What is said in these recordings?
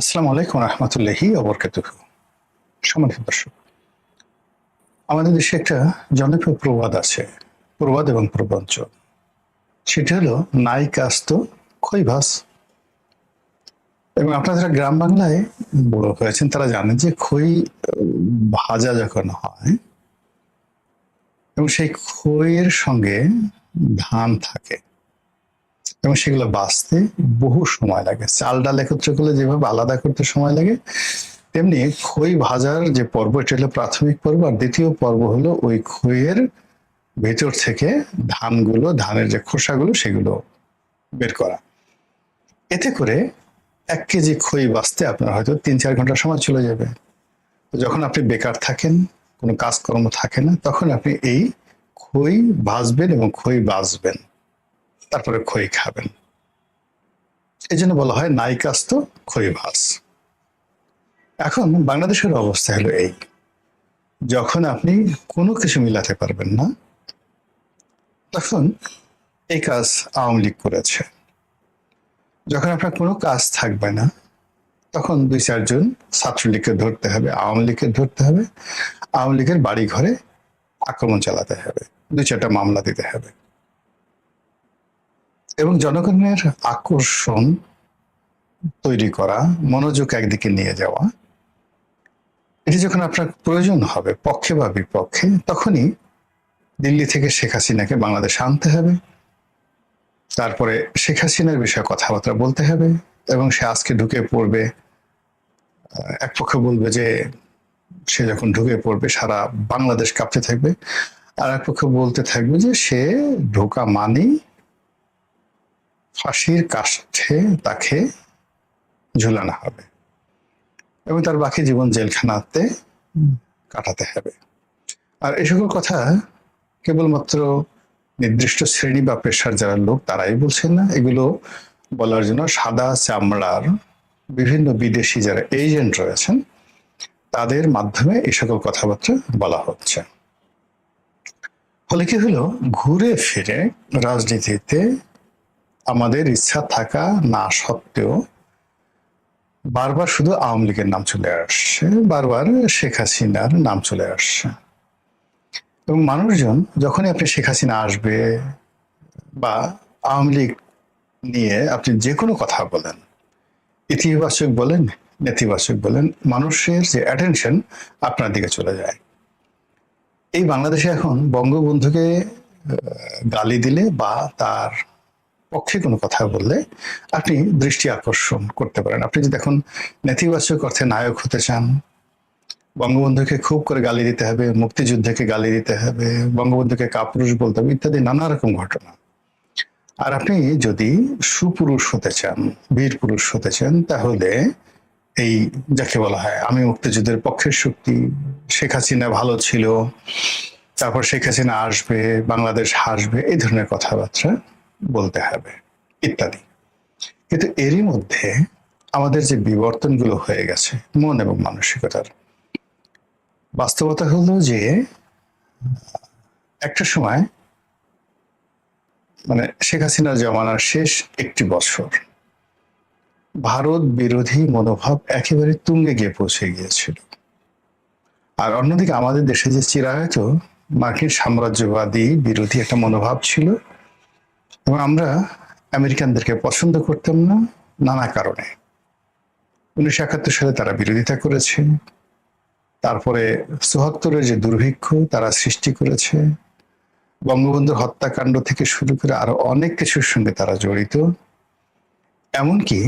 আসসালামু আলাইকুম রহমতুল্লাহি ওবরকাতুহু। সম্মানিত দর্শক, আমাদের দেশে একটা জনপ্রিয় প্রবাদ আছে, প্রবাদ এবং প্রবঞ্চ। সেটা হলো নাই কাস্ত খই ভাস। এবং আপনারা যারা গ্রাম বাংলায় বড় হয়েছেন তারা জানেন যে খই ভাজা যখন হয় এবং সেই খইয়ের সঙ্গে ধান থাকে এবং সেগুলো বাছতে বহু সময় লাগে। চাল ডাল একত্র করলে যেভাবে আলাদা করতে সময় লাগে, তেমনি খই ভাজার যে পর্ব, এটা হলো প্রাথমিক পর্ব। আর দ্বিতীয় পর্ব হলো ওই খইয়ের ভেতর থেকে ধানের যে খোসাগুলো সেগুলো বের করা। এতে করে 1 কেজি খই বাছতে আপনার হয়তো 3-4 ঘন্টা সময় চলে যাবে। তো যখন আপনি বেকার থাকেন, কোনো কাজকর্ম থাকে না, তখন আপনি এই খই ভাজবেন এবং খই বাছবেন, তারপরে খই খাবেন। এই জন্য বলা হয় নাই কাস্ত খই ভাজ। এখন বাংলাদেশের অবস্থা হলো এই, যখন আপনি কোনো কিছু মিলাতে পারবেন না, তখন এই কাজ আওয়ামী লীগ করেছে। যখন আপনার কোনো কাজ থাকবে না, তখন 2-4 জন ছাত্রলীগকে ধরতে হবে, আওয়ামী লীগকে ধরতে হবে, আওয়ামী লীগের বাড়ি ঘরে আক্রমণ চালাতে হবে, 2-4টা মামলা দিতে হবে। এবং জনগণের আকর্ষণ তৈরি করা, মনোযোগ একদিকে নিয়ে যাওয়া, এটি যখন আপনার প্রয়োজন হবে পক্ষে বা বিপক্ষে, তখনই দিল্লি থেকে শেখ হাসিনাকে বাংলাদেশে আনতে হবে। তারপরে শেখ হাসিনার বিষয়ে কথাবার্তা বলতে হবে এবং সে আজকে ঢুকে পড়বে। এক পক্ষ বলবে যে সে যখন ঢুকে পড়বে সারা বাংলাদেশ কাঁপতে থাকবে, আর এক পক্ষ বলতে থাকবে যে সে ঢোকা মানেই ফাঁসির কাষ্ঠে তাকে ঝুলানো হবে এবং তার বাকি জীবন জেলখানাতে কাটাতে হবে। আর এই সকল কথা কেবলমাত্র নির্দিষ্ট শ্রেণী বা পেশার যারা লোক তারাই বলছেন না, এগুলো বলার জন্য সাদা চামড়ার বিভিন্ন বিদেশি যারা এজেন্ট রয়েছেন তাদের মাধ্যমে এই সকল কথাবার্তা বলা হচ্ছে। ফলে কি হলো, ঘুরে ফিরে রাজনীতিতে আমাদের ইচ্ছা থাকা না সত্ত্বেও বারবার শুধু আওয়ামী লীগের নাম চলে আসছে, বারবার শেখ হাসিনার নাম চলে আসছে। এবং মানুষজন যখনই আপনি শেখ হাসিনা আসবে বা আওয়ামী লীগ নিয়ে আপনি যে কোনো কথা বলেন, ইতিবাচক বলেন নেতিবাচক বলেন, মানুষের যে অ্যাটেনশন আপনার দিকে চলে যায়। এই বাংলাদেশে এখন বঙ্গবন্ধুকে গালি দিলে বা তার পক্ষে কোনো কথা বললে আপনি দৃষ্টি আকর্ষণ করতে পারেন। আপনি যদি এখন নেতিবাচক অর্থে নায়ক হতে চান, বঙ্গবন্ধুকে খুব করে গালি দিতে হবে, মুক্তিযুদ্ধকে গালি দিতে হবে, বঙ্গবন্ধুকে কাপুরুষ বলতে হবে, ইত্যাদি নানা রকম ঘটনা। আর আপনি যদি সুপুরুষ হতে চান, বীর পুরুষ হতে চান, তাহলে এই যাকে বলা হয় আমি মুক্তিযুদ্ধের পক্ষের শক্তি, শেখ হাসিনা ভালো ছিল, তারপর শেখ হাসিনা আসবে, বাংলাদেশ হাসবে, এই ধরনের কথাবার্তা বলতে হবে ইত্যাদি। কিন্তু এরই মধ্যে আমাদের যে বিবর্তনগুলো হয়ে গেছে মন এবং মানসিকতার, বাস্তবতা হলো যে একটা সময় মানে শেখ হাসিনার জমানার শেষ 1টি বছর ভারত বিরোধী মনোভাব একেবারে তুঙ্গে গিয়ে পৌঁছে গিয়েছিল। আর অন্যদিকে আমাদের দেশে যে চিরায়ত মার্কিন সাম্রাজ্যবাদী বিরোধী একটা মনোভাব ছিল এবং আমরা আমেরিকানদেরকে পছন্দ করতাম না নানা কারণে। 1971 সালে তারা বিরোধিতা করেছে, তারপরে 74-এর যে দুর্ভিক্ষ তারা সৃষ্টি করেছে, বঙ্গবন্ধুর হত্যাকাণ্ড থেকে শুরু করে আরো অনেক কিছুর সঙ্গে তারা জড়িত। এমনকি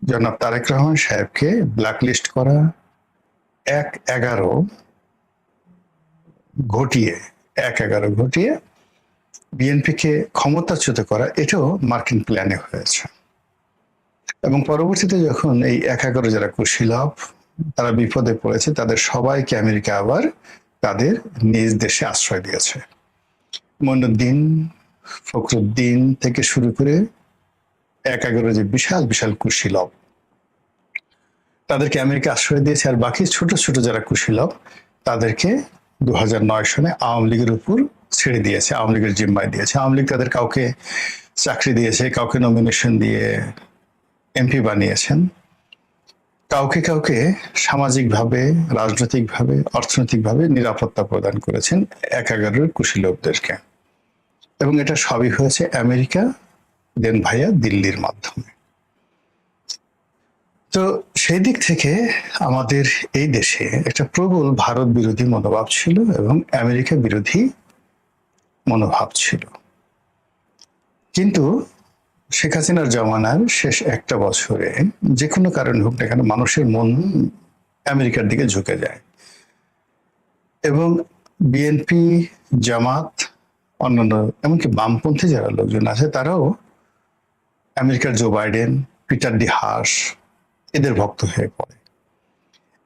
জনাব তারেক রহমান সাহেবকে ব্ল্যাকলিস্ট করা, 1-11 ঘটিয়ে 1-11 ঘটিয়ে বিএনপিকে ক্ষমতাচ্যুত করা, এটাও মার্কিন প্ল্যানে হয়েছে। এবং পরবর্তীতে যখন এই 1-11 যারা কুশীলভ তারা বিপদে পড়েছে, তাদের সবাইকে আমেরিকা আবার তাদের নিজ দেশে আশ্রয় দিয়েছে। মঈনুদ্দিন, ফখরুদ্দিন থেকে শুরু করে 1-11 যে বিশাল বিশাল কুশীলভ, তাদেরকে আমেরিকা আশ্রয় দিয়েছে। আর বাকি ছোট ছোট যারা কুশীলভ তাদেরকে 2009 সনে আওয়ামী লীগের উপর ছেড়ে দিয়েছে, আওয়ামী লীগের জিম্মায় দিয়েছে। আওয়ামী লীগ তাদের কাউকে চাকরি দিয়েছে, কাউকে নমিনেশন দিয়ে এমপি বানিয়েছেন। কাউকে কাউকে সামাজিকভাবে, রাজনৈতিকভাবে, অর্থনৈতিকভাবে নিরাপত্তা প্রদান করেছেন 11 কুশী লোকদেরকে, এবং এটা সবই হয়েছে আমেরিকা দেন ভাইয়া দিল্লির মাধ্যমে। তো সেই দিক থেকে আমাদের এই দেশে একটা প্রবল ভারত বিরোধী মনোভাব ছিল এবং আমেরিকা বিরোধী মনোভাব ছিল। কিন্তু শেখ হাসিনার জমানার শেষ একটা বছরে যে কোনো কারণ হোক না কেন মানুষের মন আমেরিকার দিকে ঝুঁকে যায়, এবং বিএনপি, জামাত, অন্যান্য এমনকি বামপন্থী যারা লোকজন আছে তারাও আমেরিকার Joe Biden, Peter D Haas এদের ভক্ত হয়ে পড়ে।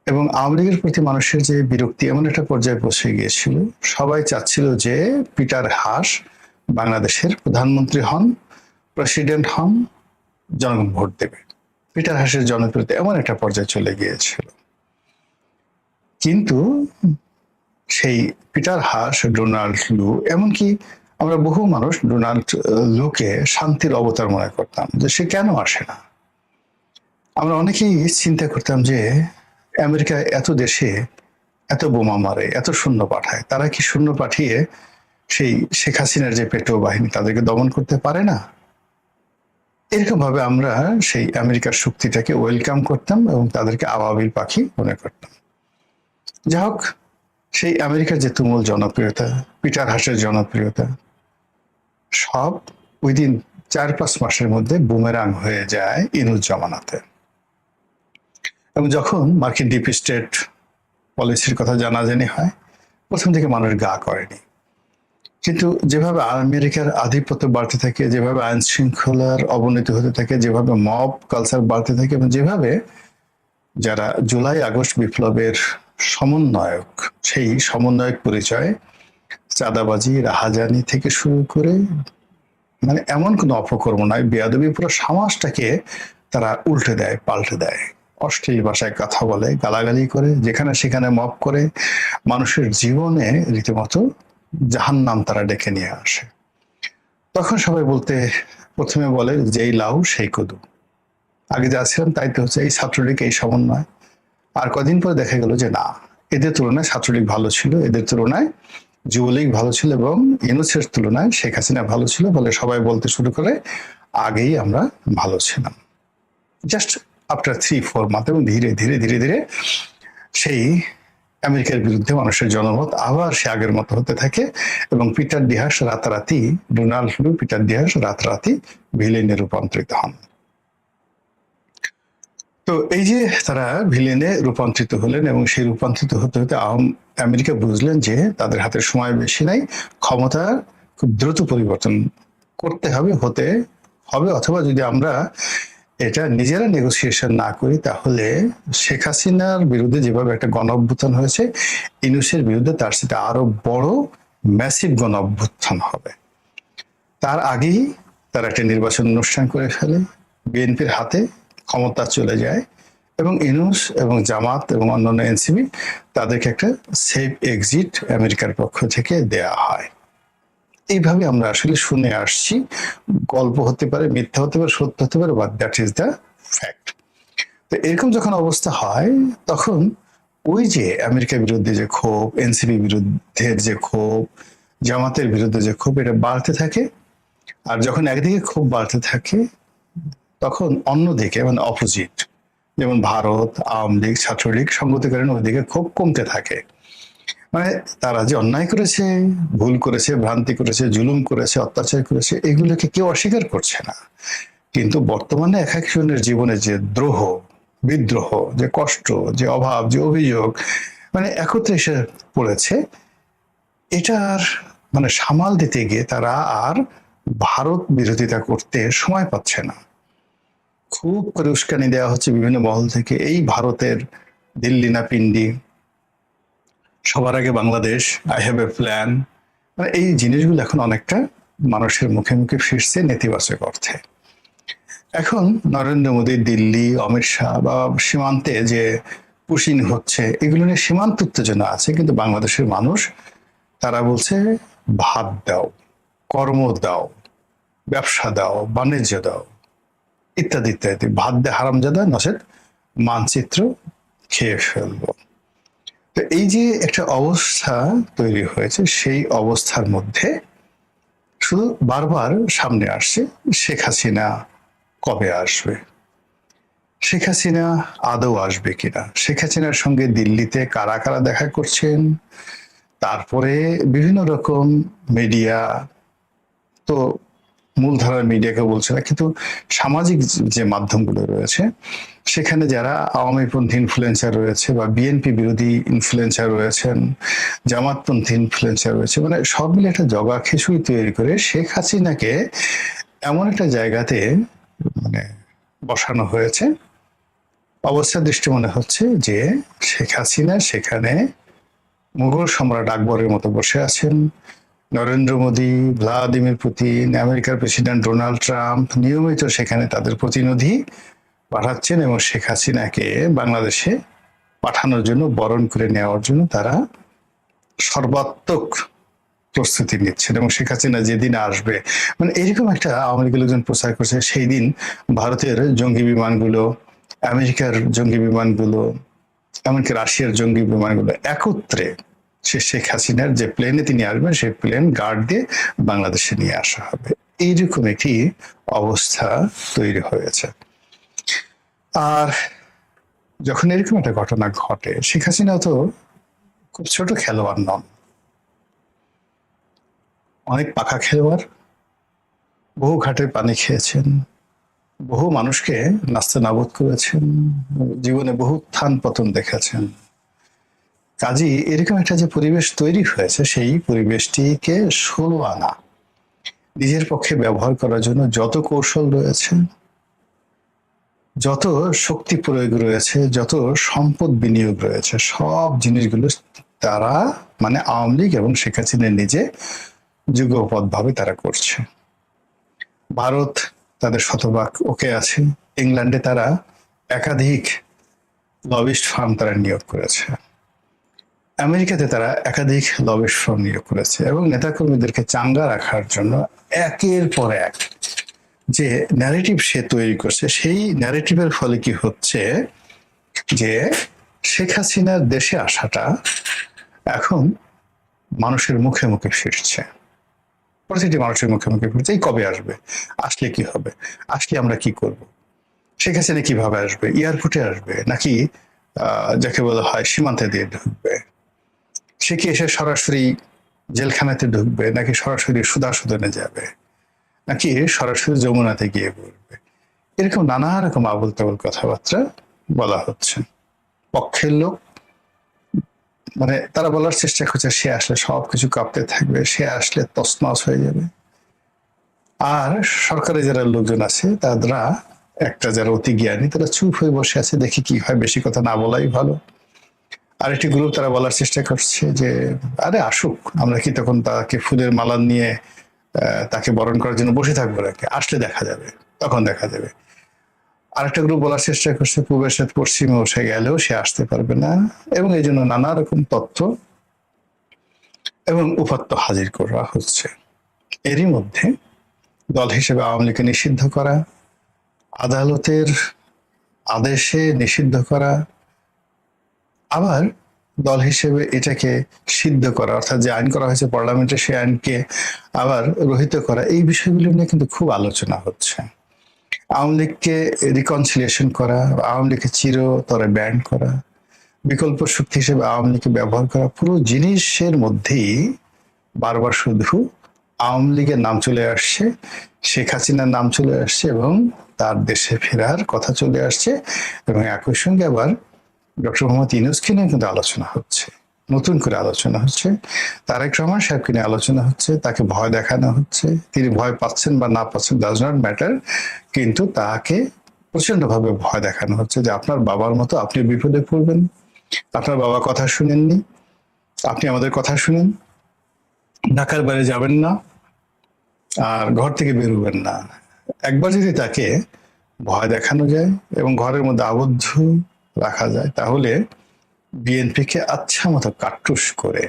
এবং আওয়ামী লীগের প্রতি মানুষের যে বিরক্তি এমন একটা পর্যায়ে পৌঁছে গিয়েছিল, সবাই চাচ্ছিল যে পিটার হাস বাংলাদেশের প্রধানমন্ত্রী হন, প্রেসিডেন্ট হন, জনগণ ভোট দেবে। পিটার হাসের জনপ্রিয়তা এমন একটা পর্যায়ে চলে গিয়েছিল। কিন্তু সেই পিটার হাস, ডোনাল্ড লু, এমনকি আমরা বহু মানুষ ডোনাল্ড লুকে শান্তির অবতার মনে করতাম, যে সে কেন আসে না। আমরা অনেকেই চিন্তা করতাম যে আমেরিকা এত দেশে এত বোমা মারে, এত সৈন্য পাঠায়, তারা কি সৈন্য পাঠিয়ে সেই শেখ হাসিনার যে পেটো বাহিনী তাদেরকে দমন করতে পারে না? এরকম ভাবে আমরা সেই আমেরিকার শক্তিটাকে ওয়েলকাম করতাম এবং তাদেরকে আবাবিল পাখি মনে করতাম। যাই হোক, সেই আমেরিকার যে তুমুল জনপ্রিয়তা, পিটার হাসের জনপ্রিয়তা, সব উইদিন 4-5 মাসের মধ্যে বুমেরাং হয়ে যায় ইনুস জামানাতে। এবং যখন মার্কিন ডিপ স্টেট পলিসির কথা জানাজানি হয়, প্রথম থেকে মানুষ গা করেনি। কিন্তু যেভাবে আমেরিকার আধিপত্য বাড়তে থাকে, যেভাবে আইন শৃঙ্খলার অবনতি হতে থাকে, যেভাবে মব কালচার বাড়তে থাকে, এবং যেভাবে যারা জুলাই আগস্ট বিপ্লবের সমন্বয়ক, সেই সমন্বয়ক পরিচয়ে চাঁদাবাজি, রাহাজানি থেকে শুরু করে মানে এমন কোনো অপকর্ম নয়, বেয়াদবি, পুরো সমাজটাকে তারা উল্টে দেয়, পাল্টে দেয়। অশ্লীল ভাষায় কথা বলে, গালাগালি করে, যেখানে সেখানে মব করে, মানুষের জীবনে রীতিমতো জাহান্নাম তারা ডেকে নিয়ে আসে। তখন সবাই প্রথমে বলে যেই লাউ সেই কদু। আগে যা ছিলাম তাই তো হচ্ছে, এই ছাত্রলীগ, এই সমন্বয়। আর কদিন পরে দেখা গেল যে না, এদের তুলনায় ছাত্রলীগ ভালো ছিল, এদের তুলনায় যুবলীগ ভালো ছিল, এবং ইউনূসের তুলনায় শেখ হাসিনা ভালো ছিল বলে সবাই বলতে শুরু করে আগেই আমরা ভালো ছিলাম। জাস্ট আফটার 3-4 মান্থ, এবং ধীরে ধীরে ধীরে ধীরে সেই আমেরিকার বিরুদ্ধে মানুষের জনমত আবার সে আগের মতো হতে থাকে, এবং পিটার ডি হাস রাতারাতি, ডোনাল্ড লু, পিটার ডি হাস রাতারাতি ভিলেনে রূপান্তরিত হন। তো এই যে তারা ভিলেনে রূপান্তরিত হলেন, এবং সেই রূপান্তরিত হতে হতে আমেরিকা বুঝলেন যে তাদের হাতে সময় বেশি নাই, ক্ষমতা খুব দ্রুত পরিবর্তন করতে হবে, হতে হবে, অথবা যদি আমরা এটা নিজেরা নেগোসিয়েশন না করি তাহলে শেখ হাসিনার বিরুদ্ধে যেভাবে একটা গণ অভ্যুত্থান হয়েছে, ইউনূসের বিরুদ্ধে তার সেটা আরো বড় ম্যাসিভ গণ অভ্যুত্থান হবে। তার আগেই তারা একটা নির্বাচন অনুষ্ঠান করে ফেলে, বিএনপির হাতে ক্ষমতা চলে যায়, এবং ইউনূস এবং জামাত এবং অন্যান্য এনসিপি তাদেরকে একটা সেফ এক্সিট আমেরিকার পক্ষ থেকে দেয়া হয়। এইভাবে আমরা আসলে শুনে আসছি। গল্প হতে পারে, মিথ্যা হতে পারে, সত্য হতে পারে, but that is the fact. তো এরকম যখন অবস্থা হয়, তখন ওই যে আমেরিকার বিরুদ্ধে যে ক্ষোভ, এনসিপি বিরুদ্ধের যে ক্ষোভ, জামাতের বিরুদ্ধে যে ক্ষোভ, এটা বাড়তে থাকে। আর যখন একদিকে ক্ষোভ বাড়তে থাকে, তখন অন্যদিকে মানে অপোজিট, যেমন ভারত, আওয়ামী লীগ, ছাত্রলীগ সংগতি করেন, ওইদিকে ক্ষোভ কমতে থাকে। মানে তারা যে অন্যায় করেছে, ভুল করেছে, ভ্রান্তি করেছে, জুলুম করেছে, অত্যাচার করেছে, এগুলোকে কেউ অস্বীকার করছে না। কিন্তু বর্তমানে এক একজনের জীবনে যে দ্রোহ, বিদ্রোহ, যে কষ্ট, যে অভাব, যে অভিযোগ, মানে একত্রে এসে পড়েছে, এটার মানে সামাল দিতে গিয়ে তারা আর ভারত বিরোধিতা করতে সময় পাচ্ছে না। খুব করে উস্কানি দেওয়া হচ্ছে বিভিন্ন মহল থেকে, এই ভারতের দিল্লি না পিন্ডি, সবার আগে Bangladesh, I have a plan. মানে এই জিনিসগুলো এখন অনেকটা মানুষের মুখে মুখে ফিরছে নেতিবাচক অর্থে। এখন নরেন্দ্র মোদী, দিল্লি, অমিত শাহ বা সীমান্তে যে পুশিং হচ্ছে, এগুলো নিয়ে সীমান্ত উত্তেজনা আছে, কিন্তু বাংলাদেশের মানুষ তারা বলছে ভাত দাও, কর্ম দাও, ব্যবসা দাও, বাণিজ্য দাও, ইত্যাদি ইত্যাদি। ভাত দে হারামজাদা, নচেত মানচিত্র খেয়ে ফেলবো। তো এই যে একটা অবস্থা তৈরি হয়েছে, সেই অবস্থার মধ্যে শুধু বারবার সামনে আসছে শেখ হাসিনা কবে আসবে, শেখ হাসিনা আদৌ আসবে কিনা, শেখ হাসিনার সঙ্গে দিল্লিতে কারা কারা দেখা করছেন, তারপরে বিভিন্ন রকম মিডিয়া, তো মূলধারার মিডিয়াকে বলছে না, কিন্তু সামাজিক যে মাধ্যমগুলো রয়েছে সেখানে যারা আওয়ামীপন্থী ইনফ্লুয়েন্সার রয়েছে বা বিএনপি বিরোধী ইনফ্লুয়েন্সার রয়েছেন, জামাতপন্থী ইনফ্লুয়েন্সার রয়েছে, মানে সব মিলে একটা জগা খিচুড়ি তৈরি করে শেখ হাসিনাকে এমন একটা জায়গাতে মানে বসানো হয়েছে, অবস্থা দৃষ্টি মনে হচ্ছে যে শেখ হাসিনা সেখানে মুঘল সম্রাট আকবরের মতো বসে আছেন। নরেন্দ্র মোদী, ভ্লাদিমির পুতিন, আমেরিকার প্রেসিডেন্ট ডোনাল্ড ট্রাম্প নিয়মিত সেখানে তাদের প্রতিনিধি পাঠাচ্ছেন এবং শেখ হাসিনাকে বাংলাদেশে পাঠানোর জন্য, বরণ করে নেওয়ার জন্য তারা সর্বাত্মক প্রস্তুতি নিচ্ছেন। এবং শেখ হাসিনা যেদিন আসবে, মানে এরকম একটা আওয়ামী লীগের লোকজন প্রচার করছে, সেই দিন ভারতের জঙ্গি বিমানগুলো, আমেরিকার জঙ্গি বিমানগুলো, এমনকি রাশিয়ার জঙ্গি বিমানগুলো একত্রে সে শেখ হাসিনার যে প্লেনে তিনি আসবেন সেই প্লেন গার্ড দিয়ে বাংলাদেশে নিয়ে আসা হবে। এইরকম একটি অবস্থা তৈরি হয়েছে। আর যখন এরকম একটা ঘটনা ঘটে, শেখ হাসিনা তো খুব ছোট খেলোয়াড় নন, অনেক পাকা খেলোয়াড়, বহু ঘাটের পানি খেয়েছেন, বহু মানুষকে নাস্তা নাবুদ করেছেন, জীবনে বহু উত্থান পতন দেখেছেন। কাজী এরকম একটা যে পরিবেশ তৈরি হয়েছে, সেই পরিবেশটিকে 16 আনা নিজের পক্ষে ব্যবহার করার জন্য যত কৌশল রয়েছে, যত শক্তি প্রয়োগ রয়েছে, যত সম্পদ বিনিয়োগ রয়েছে, সব জিনিসগুলো তারা মানে আওয়ামী লীগ এবং শেখ হাসিনা নিজে যুগপৎভাবে তারা করছে। ভারত তাদের শতভাগ ওকে আছে, ইংল্যান্ডে তারা একাধিক লবিস্ট ফার্ম তারা নিয়োগ করেছে, আমেরিকাতে তারা একাধিক লবিস্ট ফার্ম নিয়োগ করেছে, এবং নেতাকর্মীদেরকে চাঙ্গা রাখার জন্য একের পর এক যে ন্যারেটিভ সে তৈরি করছে, সেই ন্যারেটিভের ফলে কি হচ্ছে যে শেখ হাসিনার দেশে আসাটা এখন মানুষের মুখে মুখে ফিরছে, প্রতিটি মানুষের মুখে মুখে ফিরছে। এই কবে আসবে, আসলে কি হবে, আসলে আমরা কি করব, শেখ হাসিনা কিভাবে আসবে, এয়ারপোর্টে আসবে নাকি যাকে বলা হয় সীমান্তে দিয়ে ঢুকবে, সে কি এসে সরাসরি জেলখানাতে ঢুকবে নাকি সরাসরি সুদাসদনে যাবে নাকি সরাসরি যমুনাতে গিয়ে পড়বে, এরকম নানা রকম আবল তাবল কথাবার্তা বলা হচ্ছে। পক্ষের লোক মানে তারা বলার চেষ্টা করছে সে আসলে সবকিছু কাঁপতে থাকবে, সে আসলে তছনছ হয়ে যাবে। আর সরকারে যারা লোকজন আছে তারা একটা যারা অতি জ্ঞানী, তারা চুপ হয়ে বসে আছে, দেখি কি হয়, বেশি কথা না বলাই ভালো। আরেকটি গ্রুপ তারা বলার চেষ্টা করছে যে আরে আসুক, আমরা কি তখন তাকে ফুলের মালা নিয়ে তাকে বরণ করার জন্য বসে থাকবো নাকি, আসলে দেখা যাবে, তখন দেখা যাবে। আরেকটা গ্রুপ বলার চেষ্টা করছে পূবের সাথে পশ্চিমে বসে গেলেও সে আসতে পারবে না, এবং এই জন্য নানা রকম তথ্য এবং উপাত্ত হাজির করা হচ্ছে। এরই মধ্যে দল হিসেবে আওয়ামী লীগকে নিষিদ্ধ করা, আদালতের আদেশে নিষিদ্ধ করা, আবার দল হিসেবে এটাকে সিদ্ধ করা, অর্থাৎ যে আইন করা হয়েছে পার্লামেন্টে সেই আইনকে আবার রহিত করা, এই বিষয়গুলো নিয়ে কিন্তু খুব আলোচনা হচ্ছে। আওয়ামী লীগকে রিকনসিলিয়েশন করা, আওয়ামী লীগকে চিরতরে ব্যান্ড করা, বিকল্প শক্তি হিসেবে আওয়ামী লীগকে ব্যবহার করা, পুরো জিনিসের মধ্যেই বারবার শুধু আওয়ামী লীগের নাম চলে আসছে, শেখ হাসিনার নাম চলে আসছে এবং তার দেশে ফেরার কথা চলে আসছে, এবং একই সঙ্গে আবার ডক্টর মোহাম্মদ ইউনূসকে নিয়ে কিন্তু আলোচনা হচ্ছে, নতুন করে আলোচনা হচ্ছে, তারেক রহমান সাহেবকে নিয়ে আলোচনা হচ্ছে, তাকে ভয় দেখানো হচ্ছে, তিনি ভয় পাচ্ছেন বা না পাচ্ছেন ডাজ নট ম্যাটার, কিন্তু তাকে প্রচন্ডভাবে ভয় দেখানো হচ্ছে যে আপনার বাবার মতো আপনি বিপদে পড়বেন, আপনার বাবা কথা শুনেননি, আপনি আমাদের কথা শুনেন, ঢাকার বাইরে যাবেন না আর ঘর থেকে বেরোবেন না। একবার যদি তাকে ভয় দেখানো যায় এবং ঘরের মধ্যে আবদ্ধ রাখা যায়, তাহলে বিএনপিকে আচ্ছা মতো কাট্টুস করে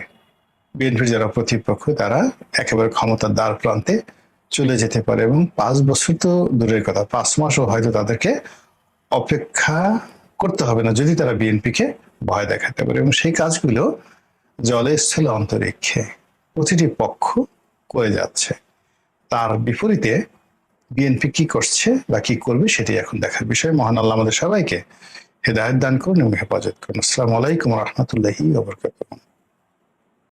বিএনপির যারা প্রতিপক্ষ তারা একেবারে ক্ষমতার দ্বার প্রান্তে চলে যেতে পারে, এবং 5 বছর তো দূরের কথা, 5 মাসও হয়তো তাদেরকে অপেক্ষা করতে হবে না যদি তারা বিএনপিকে ভয় দেখাতে পারে, এবং সেই কাজগুলো জলে স্থলে অন্তরিক্ষে প্রতিটি পক্ষ করে যাচ্ছে। তার বিপরীতে বিএনপি কি করছে বা কি করবে সেটি এখন দেখার বিষয়। মহান আল্লাহ আমাদের সবাইকে হেদায়েত দান করুন এবং হেফাজত করুন। আসসালামু আলাইকুম ওয়া রাহমাতুল্লাহি ওয়া বারাকাতুহু।